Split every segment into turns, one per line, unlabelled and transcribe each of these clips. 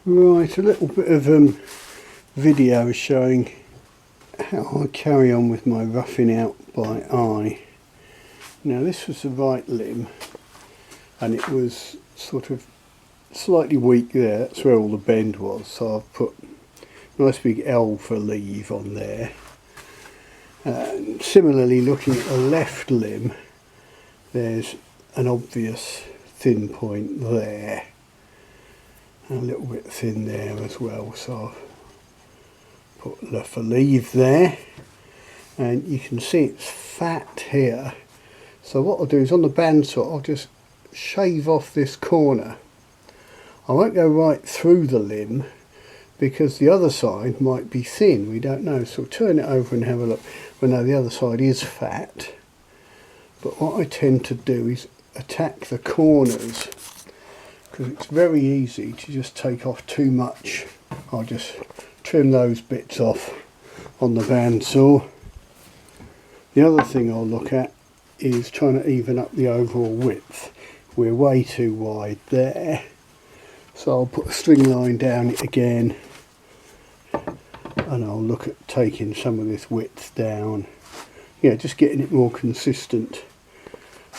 Right, a little bit of video showing how I carry on with my roughing out by eye. Now this was the right limb and it was sort of slightly weak there, that's where all the bend was, so I've put a nice big L for leave on there. And similarly, looking at the left limb, there's an obvious thin point there, and a little bit thin there as well, so I've put the for leave there, and you can see it's fat here. So what I'll do is on the bandsaw I'll just shave off this corner. I won't go right through the limb because the other side might be thin, we don't know, so turn it over and have a look. Well, no, the other side is fat, but what I tend to do is attack the corners because it's very easy to just take off too much. I'll just trim those bits off on the bandsaw. The other thing I'll look at is trying to even up the overall width. We're way too wide there, so I'll put a string line down it again, and I'll look at taking some of this width down. Yeah, just getting it more consistent,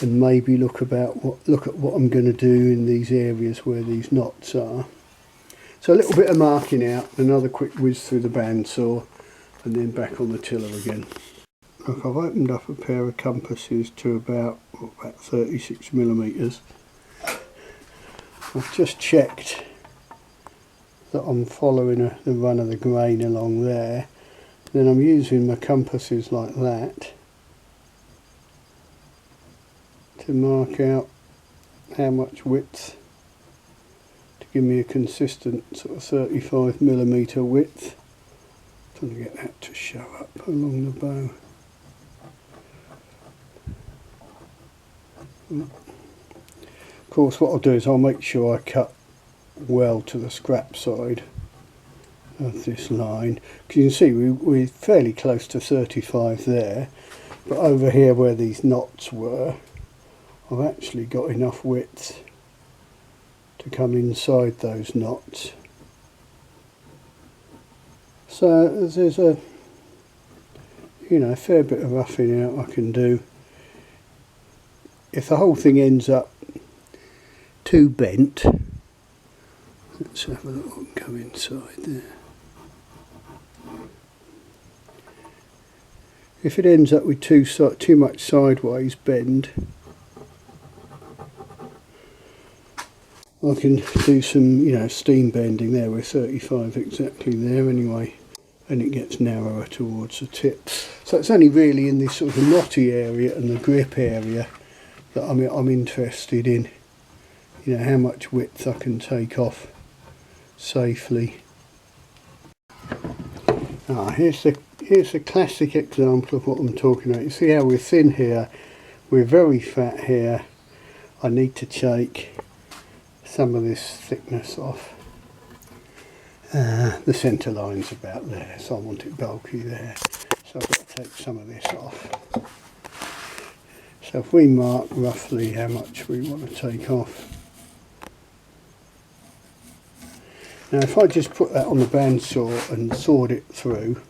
and maybe look at what I'm going to do in these areas where these knots are. So a little bit of marking out, another quick whiz through the bandsaw, and then back on the tiller again. Look, I've opened up a pair of compasses to about 36mm. I've just checked that I'm following the run of the grain along there. Then I'm using my compasses like that to mark out how much width to give me a consistent sort of 35mm width. Trying to get that to show up along the bow. Of course, what I'll do is I'll make sure I cut well to the scrap side of this line, because you can see we're fairly close to 35 there, but over here where these knots were, I've actually got enough width to come inside those knots. So there's a fair bit of roughing out I can do. If the whole thing ends up too bent, let's have a look and go inside there. If it ends up with too much sideways bend, I can do some steam bending there. We're 35 exactly there anyway, and it gets narrower towards the tip. So it's only really in this sort of knotty area and the grip area that I'm interested in. How much width I can take off safely. Here's a classic example of what I'm talking about. You see how we're thin here, we're very fat here. I need to take some of this thickness off. The centre line's about there, so I want it bulky there, so I've got to take some of this off. So if we mark roughly how much we want to take off. Now if I just put that on the bandsaw and sawed it through,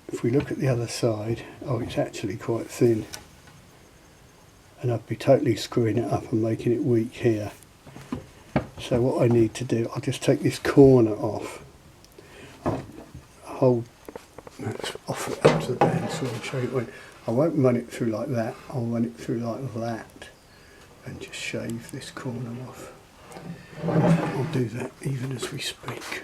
if we look at the other side, oh, it's actually quite thin, and I'd be totally screwing it up and making it weak here. So what I need to do, I'll just take this corner off. Let's offer it up to the bandsaw and show you when. I won't run it through like that, I'll run it through like that and just shave this corner off. I'll do that even as we speak.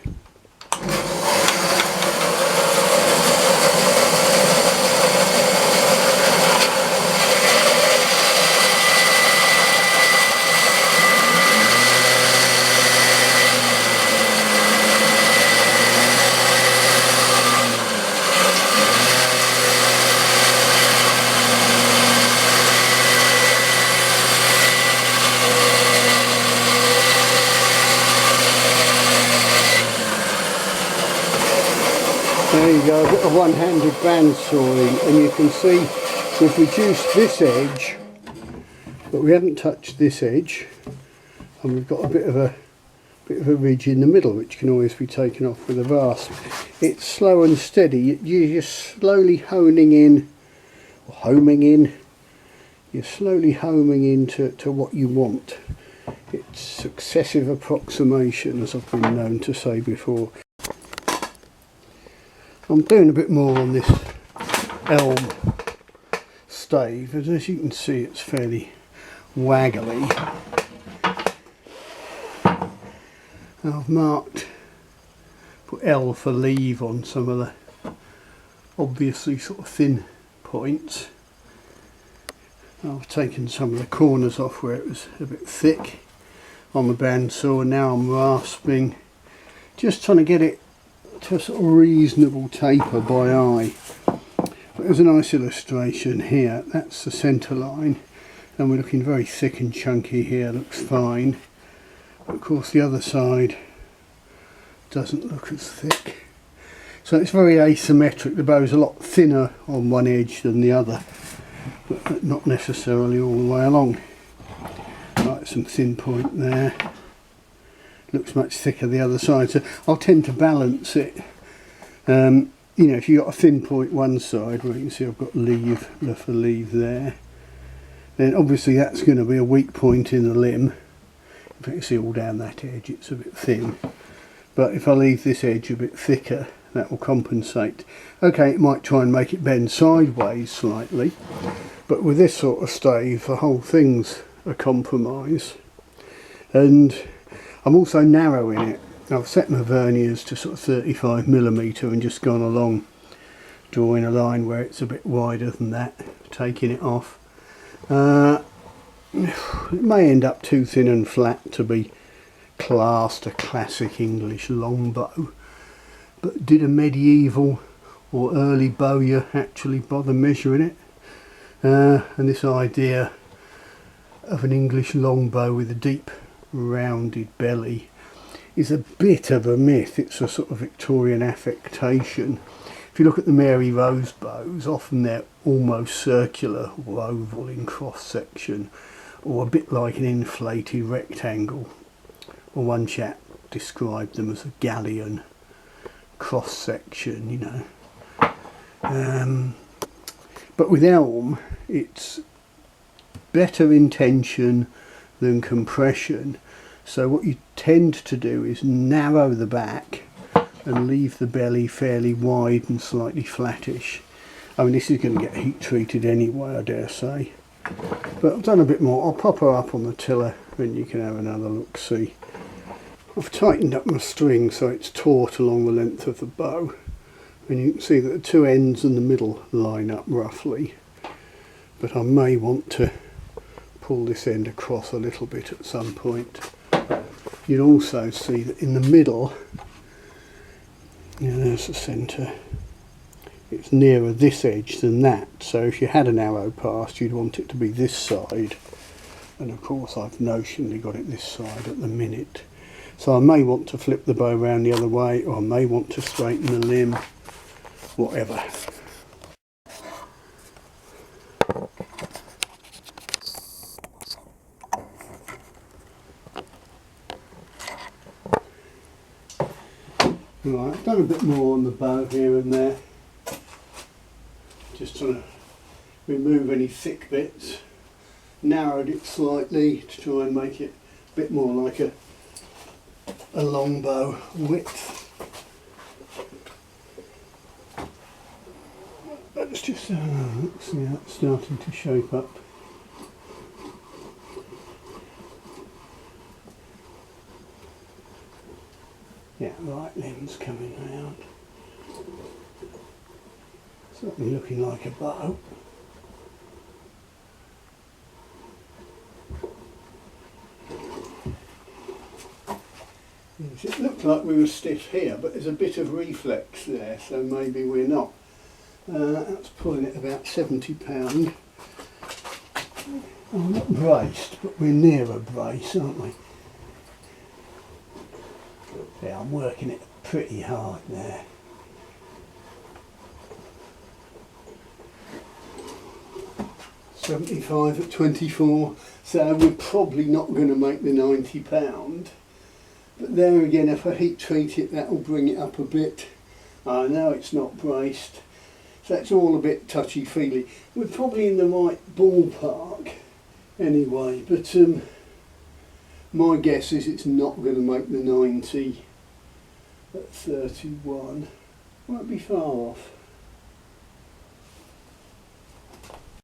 There you go, a bit of one-handed bandsawing, and you can see we've reduced this edge, but we haven't touched this edge, and we've got a bit of bit of a ridge in the middle which can always be taken off with a rasp. It's slow and steady. You're just slowly honing in, or homing in. You're slowly homing into what you want. It's successive approximation, as I've been known to say before. I'm doing a bit more on this elm stave, and as you can see it's fairly waggly. I've marked, put L for leave on some of the obviously sort of thin points. I've taken some of the corners off where it was a bit thick on the bandsaw, and now I'm rasping, just trying to get it to a sort of reasonable taper by eye. But there's a nice illustration here. That's the centre line, and we're looking very thick and chunky here. Looks fine, but of course the other side doesn't look as thick, so it's very asymmetric. The bow's a lot thinner on one edge than the other, but not necessarily all the way along. Right, some thin point there. Looks much thicker the other side, so I'll tend to balance it. You know, if you've got a thin point one side, where you can see I've got leave for leave there, then obviously that's going to be a weak point in the limb. If you can see all down that edge, it's a bit thin. But if I leave this edge a bit thicker, that will compensate. Okay, it might try and make it bend sideways slightly, but with this sort of stave, the whole thing's a compromise. And I'm also narrowing it. I've set my verniers to sort of 35mm and just gone along, drawing a line where it's a bit wider than that, taking it off. It may end up too thin and flat to be classed a classic English longbow, but did a medieval or early bowyer actually bother measuring it? And this idea of an English longbow with a deep rounded belly is a bit of a myth. It's a sort of Victorian affectation. If you look at the Mary Rose bows, often they're almost circular or oval in cross section, or a bit like an inflated rectangle. Or one chap described them as a galleon cross section, you know. But with elm, it's better in tension than compression. So what you tend to do is narrow the back and leave the belly fairly wide and slightly flattish. I mean, this is going to get heat treated anyway, I dare say. But I've done a bit more. I'll pop her up on the tiller and you can have another look see. I've tightened up my string so it's taut along the length of the bow. And you can see that the two ends and the middle line up roughly. But I may want to pull this end across a little bit at some point. You'll also see that in the middle, there's the centre, it's nearer this edge than that, so if you had an arrow pass you'd want it to be this side, and of course I've notionally got it this side at the minute. So I may want to flip the bow around the other way, or I may want to straighten the limb, whatever. Right, I've done a bit more on the bow here and there, just trying to remove any thick bits, narrowed it slightly to try and make it a bit more like a longbow width. Let's just see how it's starting to shape up. Yeah, right limb's coming round. Certainly looking like a bow. It looked like we were stiff here, but there's a bit of reflex there, so maybe we're not. That's pulling it about £70. Oh, not braced, but we're near a brace, aren't we? Yeah, I'm working it pretty hard there. £75 at 24, so we're probably not going to make the £90. But there again, if I heat treat it, that will bring it up a bit. Now it's not braced, so it's all a bit touchy-feely. We're probably in the right ballpark anyway, but my guess is it's not going to make the 90 at 31. Won't be far off.